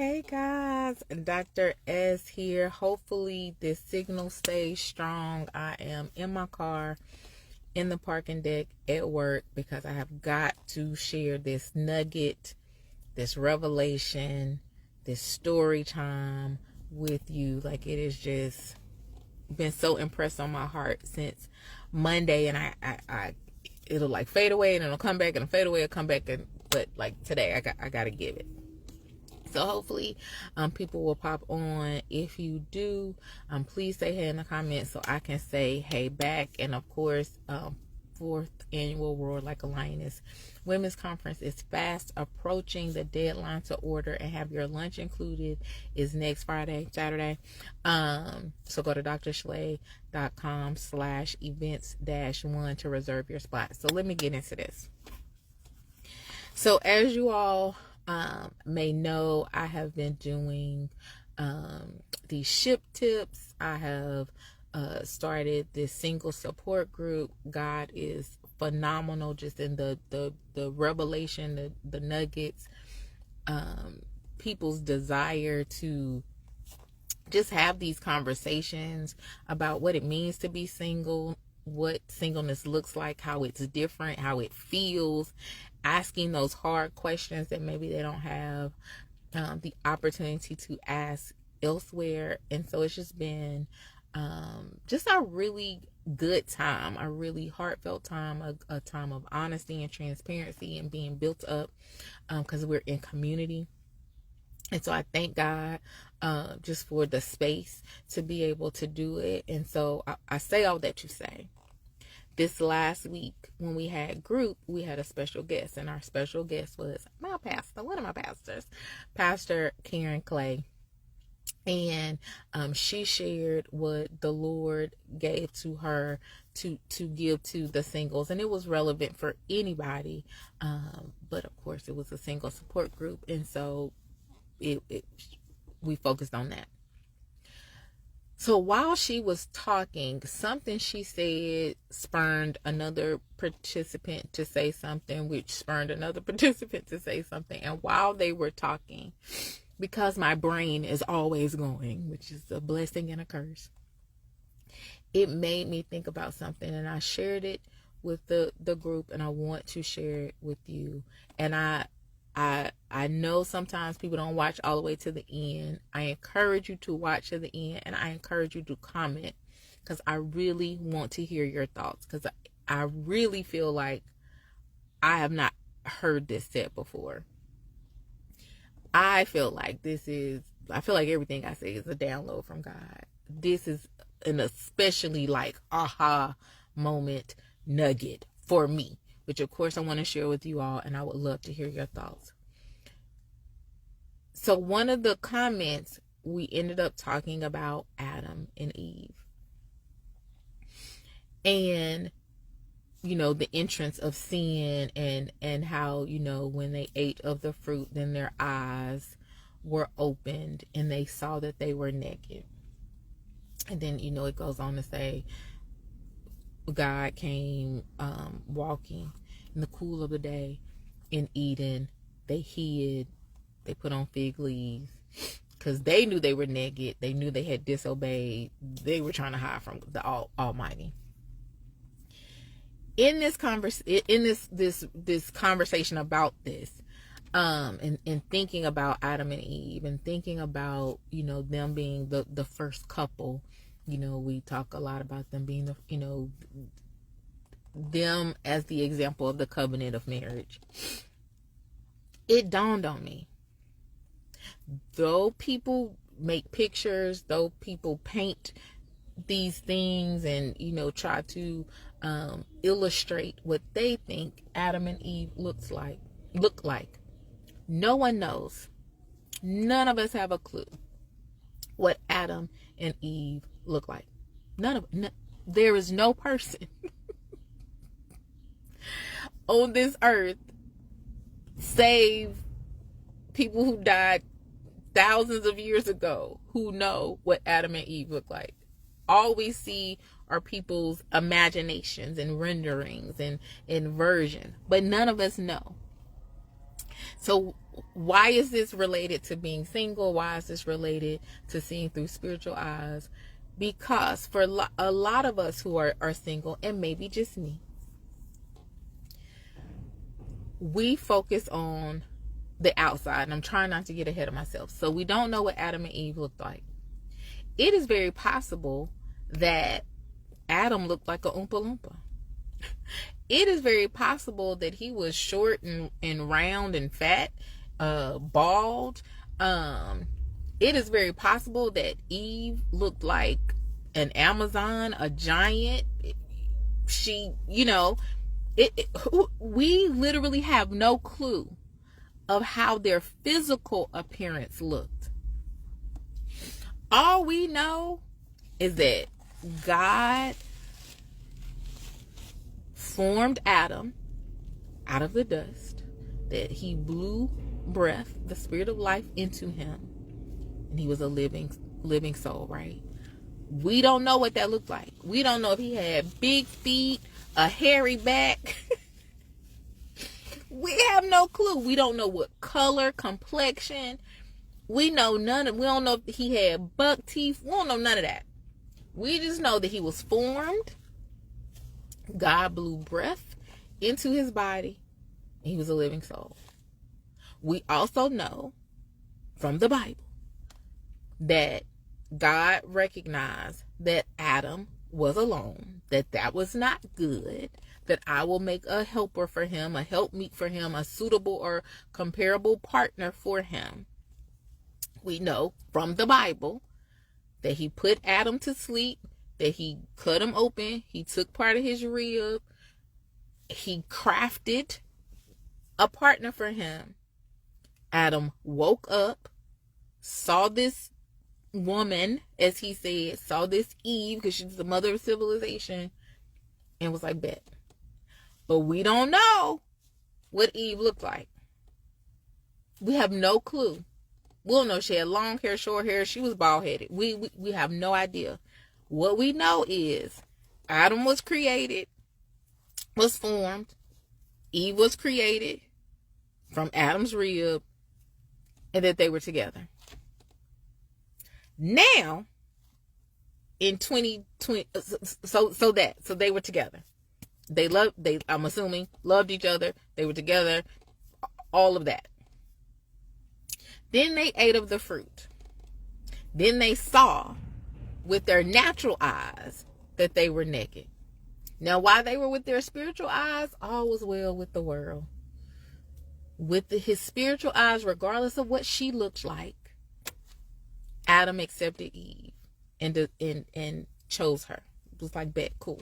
Hey guys, Dr. S here. Hopefully this signal stays strong. I am in my car in the parking deck at work because I have got to share this nugget, this revelation, this story time with you. Like, it has just been so impressed on my heart since Monday, and I it'll like fade away and it'll come back and it'll fade away and come back, but like today I got to give it. So hopefully people will pop on. If you do, please say hey in the comments so I can say hey back. And of course, 4th annual Roar Like a Lioness Women's Conference is fast approaching. The deadline to order and have your lunch included is next Saturday. So go to drshalay.com/events-1 to reserve your spot. So let me get into this. So as you all may know, I have been doing these ship tips. I have started this single support group. God is phenomenal just in the revelation, the nuggets, people's desire to just have these conversations about what it means to be single, what singleness looks like, how it's different, how it feels, asking those hard questions that maybe they don't have the opportunity to ask elsewhere. And so it's just been just a really good time, a really heartfelt time, a time of honesty and transparency and being built up because we're in community. And so I thank God just for the space to be able to do it. And so I say all that to say, this last week when we had group, we had a special guest, and our special guest was my pastor, one of my pastors, Pastor Karen Clay. And she shared what the Lord gave to her to give to the singles, and it was relevant for anybody, but of course it was a single support group, and so we focused on that. So while she was talking, something she said spurned another participant to say something, which spurned another participant to say something. And while they were talking, because my brain is always going, which is a blessing and a curse, it made me think about something, and I shared it with the group, and I want to share it with you. And I know sometimes people don't watch all the way to the end. I encourage you to watch to the end, and I encourage you to comment, because I really want to hear your thoughts, because I really feel like I have not heard this said before. I feel like everything I say is a download from God. This is an especially like aha moment nugget for me, which of course I want to share with you all, and I would love to hear your thoughts. So one of the comments, we ended up talking about Adam and Eve, and the entrance of sin, and how when they ate of the fruit, then their eyes were opened and they saw that they were naked. And then it goes on to say God came walking in the cool of the day in Eden. They hid, they put on fig leaves because they knew they were naked. They knew they had disobeyed. They were trying to hide from the Almighty. In this conversation about this, and thinking about Adam and Eve, and thinking about them being the first couple, we talk a lot about them being them as the example of the covenant of marriage. It dawned on me, though people make pictures, though people paint these things and try to illustrate what they think Adam and Eve look like, no one knows. None of us have a clue what Adam and Eve look like. There is no person on this earth, save people who died thousands of years ago, who know what Adam and Eve look like. All we see are people's imaginations and renderings and versions, but none of us know. So why is this related to being single? Why is this related to seeing through spiritual eyes? Because for a lot of us who are single, and maybe just me, we focus on the outside, and I'm trying not to get ahead of myself. So we don't know what Adam and Eve looked like. It is very possible that Adam looked like a Oompa Loompa. It is very possible that he was short and round and fat, bald. It is very possible that Eve looked like an Amazon, a giant. We literally have no clue of how their physical appearance looked. All we know is that God formed Adam out of the dust, that he blew breath, the spirit of life, into him, and he was a living soul, right? We don't know what that looked like. We don't know if he had big feet, a hairy back. We have no clue. We don't know what color, complexion. We don't know if he had buck teeth. We don't know none of that. We just know that he was formed. God blew breath into his body, and he was a living soul. We also know from the Bible that God recognized that Adam was alone, that was not good, that I will make a helper for him, a helpmeet for him, a suitable or comparable partner for him. We know from the Bible that he put Adam to sleep, that he cut him open, he took part of his rib, he crafted a partner for him. Adam woke up, saw this woman, as he said, saw this Eve, because she's the mother of civilization, and was like, bet. But we don't know what Eve looked like. We have no clue. We don't know if she had long hair, short hair, she was bald headed. We have no idea. What we know is Adam was created, was formed. Eve was created from Adam's rib, and that they were together. Now, in 2020, so they were together. I'm assuming, loved each other. They were together. All of that. Then they ate of the fruit. Then they saw with their natural eyes that they were naked. Now, while they were with their spiritual eyes, all was well with the world. With his spiritual eyes, regardless of what she looked like, Adam accepted Eve and chose her. It was like, bet, cool.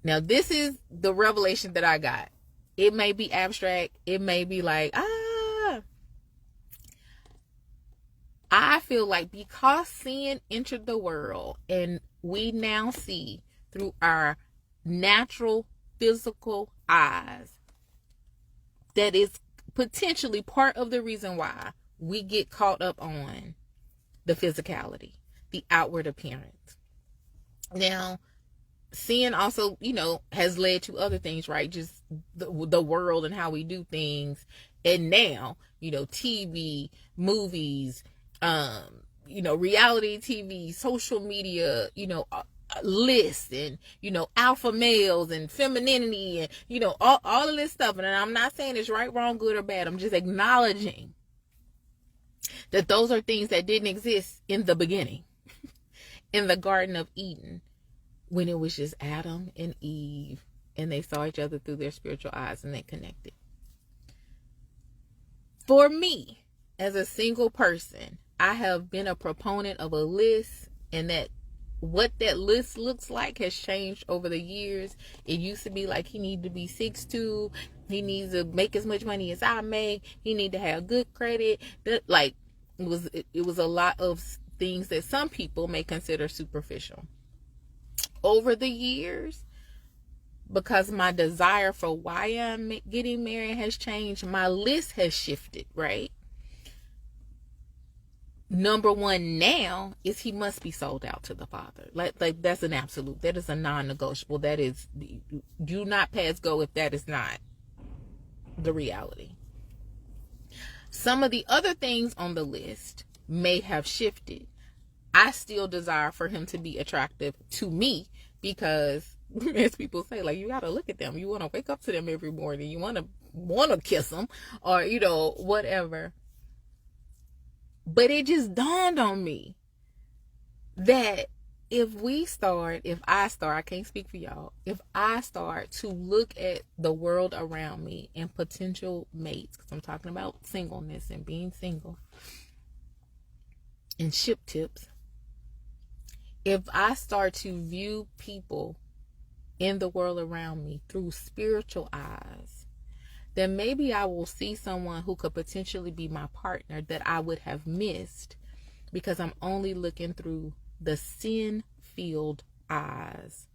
Now, this is the revelation that I got. It may be abstract. It may be like, I feel like because sin entered the world and we now see through our natural physical eyes, that is potentially part of the reason why we get caught up on the physicality, the outward appearance. Now, sin also, has led to other things, right? Just the world and how we do things. And now, TV, movies, reality TV, social media, lists and, alpha males and femininity and, all of this stuff. And I'm not saying it's right, wrong, good or bad. I'm just acknowledging that those are things that didn't exist in the beginning, in the Garden of Eden, when it was just Adam and Eve, and they saw each other through their spiritual eyes and they connected. For me, as a single person, I have been a proponent of a list, and that what that list looks like has changed over the years. It used to be like he needed to be 6'2", he needs to make as much money as I make, he need to have good credit. It was a lot of things that some people may consider superficial. Over the years, because my desire for why I'm getting married has changed, my list has shifted, right? Number one now is he must be sold out to the Father. Like that's an absolute. That is a non-negotiable. That is, do not pass go if that is not the reality. Some of the other things on the list may have shifted. I still desire for him to be attractive to me because, as people say, like, you got to look at them. You want to wake up to them every morning. You want to kiss them or, whatever. But it just dawned on me that if I can't speak for y'all, if I start to look at the world around me and potential mates, because I'm talking about singleness and being single and ship tips, if I start to view people in the world around me through spiritual eyes, then maybe I will see someone who could potentially be my partner that I would have missed because I'm only looking through the sin-filled eyes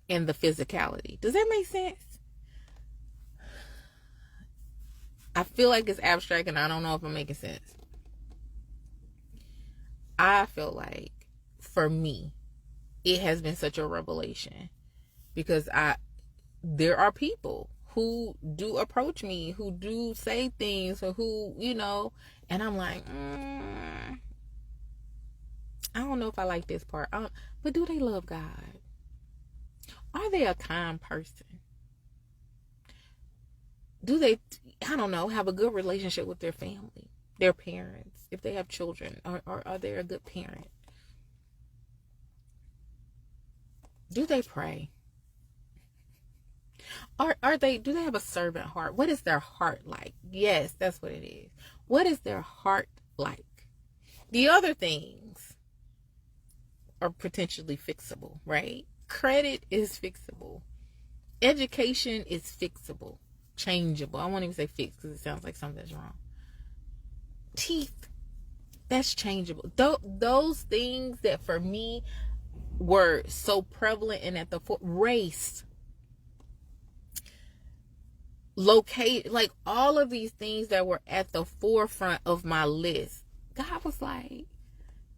and the physicality. Does that make sense? I feel like it's abstract and I don't know if I'm making sense. I feel like, for me, it has been such a revelation because there are people who do approach me, who do say things, or who, and I'm like, I don't know if I like this part. But do they love God? Are they a kind person? Do they, I don't know, have a good relationship with their family, their parents, if they have children, or are they a good parent? Do they pray? Do they have a servant heart? What is their heart like? Yes, that's what it is. What is their heart like? The other things are potentially fixable, right? Credit is fixable. Education is fixable. Changeable. I won't even say fixed because it sounds like something's wrong. Teeth, that's changeable. Those things that for me were so prevalent and at the race, locate, like all of these things that were at the forefront of my list. God was like,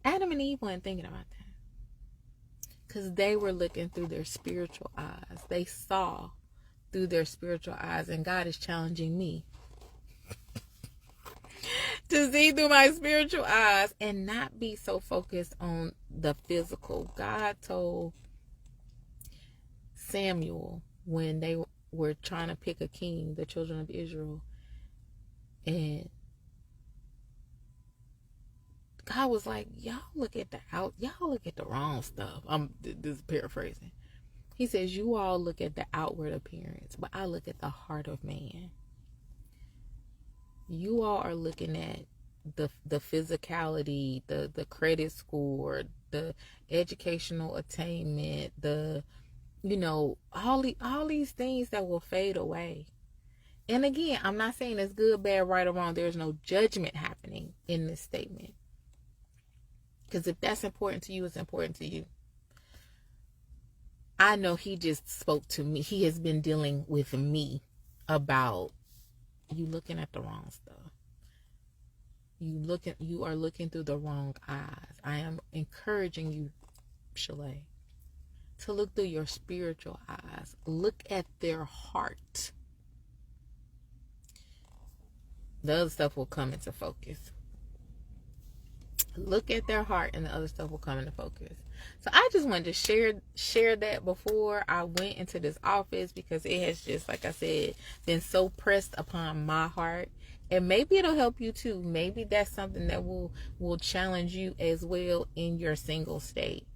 Adam and Eve weren't thinking about that because they were looking through their spiritual eyes. They saw through their spiritual eyes, and God is challenging me to see through my spiritual eyes and not be so focused on the physical. God told Samuel when they were trying to pick a king, the children of Israel, and God was like, y'all look at the wrong stuff. This is paraphrasing. He says, you all look at the outward appearance, but I look at the heart of man. You all are looking at the physicality, the credit score, the educational attainment, all these things that will fade away. And again, I'm not saying it's good, bad, right, or wrong. There's no judgment happening in this statement. Because if that's important to you, it's important to you. I know he just spoke to me. He has been dealing with me about you looking at the wrong stuff. You are looking through the wrong eyes. I am encouraging you, Sha-Lai, to look through your spiritual eyes. Look at their heart. The other stuff will come into focus. Look at their heart and the other stuff will come into focus. So I just wanted to share that before I went into this office because it has just, like I said, been so pressed upon my heart. And maybe it'll help you too. Maybe that's something that will challenge you as well in your single state.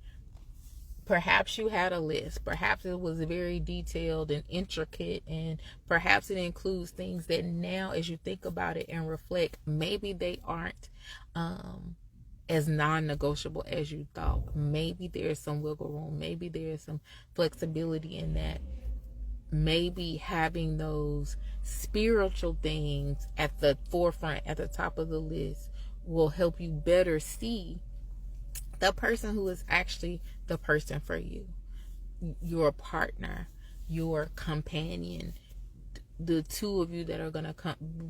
Perhaps you had a list. Perhaps it was very detailed and intricate, and perhaps it includes things that now as you think about it and reflect, maybe they aren't as non-negotiable as you thought. Maybe there's some wiggle room. Maybe there's some flexibility in that. Maybe having those spiritual things at the forefront, at the top of the list, will help you better see the person who is actually the person for you, your partner, your companion, the two of you that are going to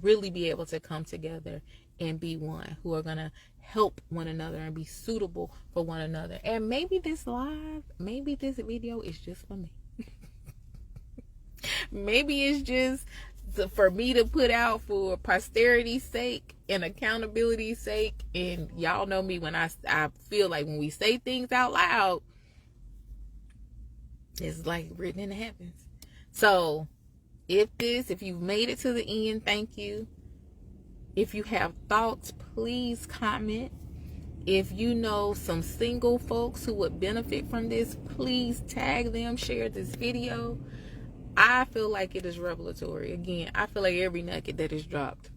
really be able to come together and be one, who are going to help one another and be suitable for one another. And maybe this video is just for me. Maybe it's just for me to put out for posterity's sake and accountability's sake. And y'all know me, when I feel like when we say things out loud, it's like written in the heavens. So if you've made it to the end, thank you. If you have thoughts, please comment. If you know some single folks who would benefit from this, please tag them, share this video. I feel like it is revelatory. Again, I feel like every nugget that is dropped,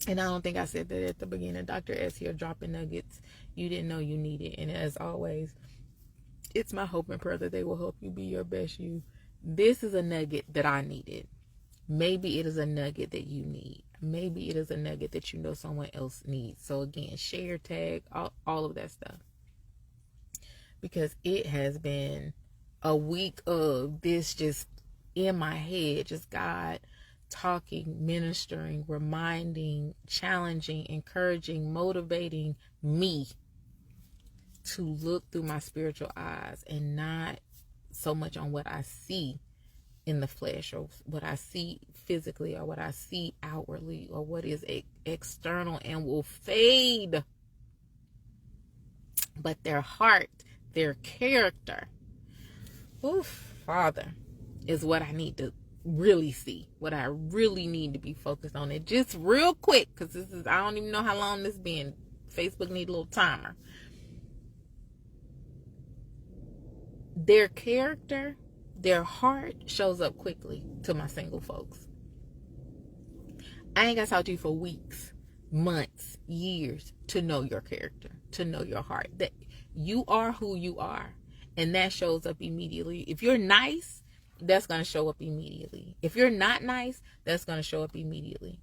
and I don't think I said that at the beginning, Dr. S here dropping nuggets you didn't know you needed. And as always, it's my hope and prayer that they will help you be your best you. This is a nugget that I needed. Maybe it is a nugget that you need. Maybe it is a nugget that you know someone else needs. So again, share, tag, all of that stuff. Because it has been a week of this just in my head, just God talking, ministering, reminding, challenging, encouraging, motivating me to look through my spiritual eyes and not so much on what I see in the flesh, or what I see physically, or what I see outwardly, or what is external and will fade. But their heart, their character, oof, Father, is what I need to really see, what I really need to be focused on. It just real quick, because this is, I don't even know how long this been. Facebook need a little timer. Their character, their heart shows up quickly to my single folks. I ain't got to talk to you for weeks, months, years to know your character, to know your heart. That you are who you are. And that shows up immediately. If you're nice, that's going to show up immediately. If you're not nice, that's going to show up immediately.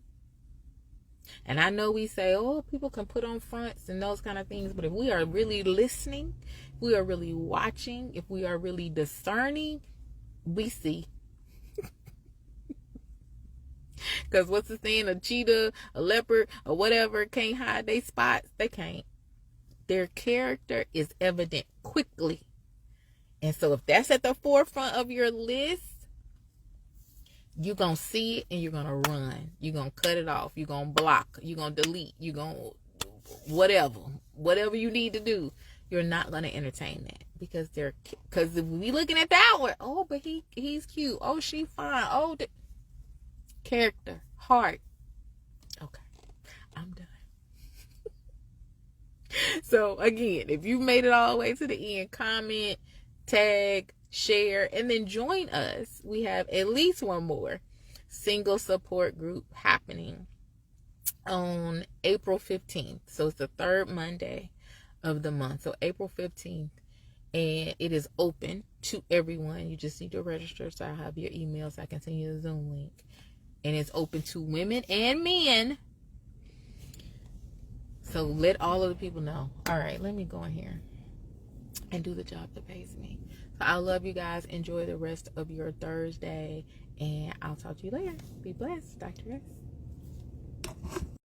And I know we say, oh, people can put on fronts and those kind of things. But if we are really listening, if we are really watching, if we are really discerning, we see. Because what's the saying? A cheetah, a leopard, or whatever can't hide their spots. They can't. Their character is evident quickly. And so if that's at the forefront of your list, you're going to see it and you're going to run. You're going to cut it off. You're going to block. You're going to delete. You're going to whatever you need to do. You're not going to entertain that, because if we looking at that one, oh, but he's cute. Oh, she fine. Oh, character, heart. Okay, I'm done. So again, if you made it all the way to the end, comment, tag, share, and then join us. We have at least one more single support group happening on April 15th. So it's the third Monday of the month. So April 15th. And it is open to everyone. You just need to register. So I'll have your email so I can send you the Zoom link. And it's open to women and men. So let all of the people know. All right, let me go in here and do the job that pays me. So I love you guys. Enjoy the rest of your Thursday. And I'll talk to you later. Be blessed. Dr. S.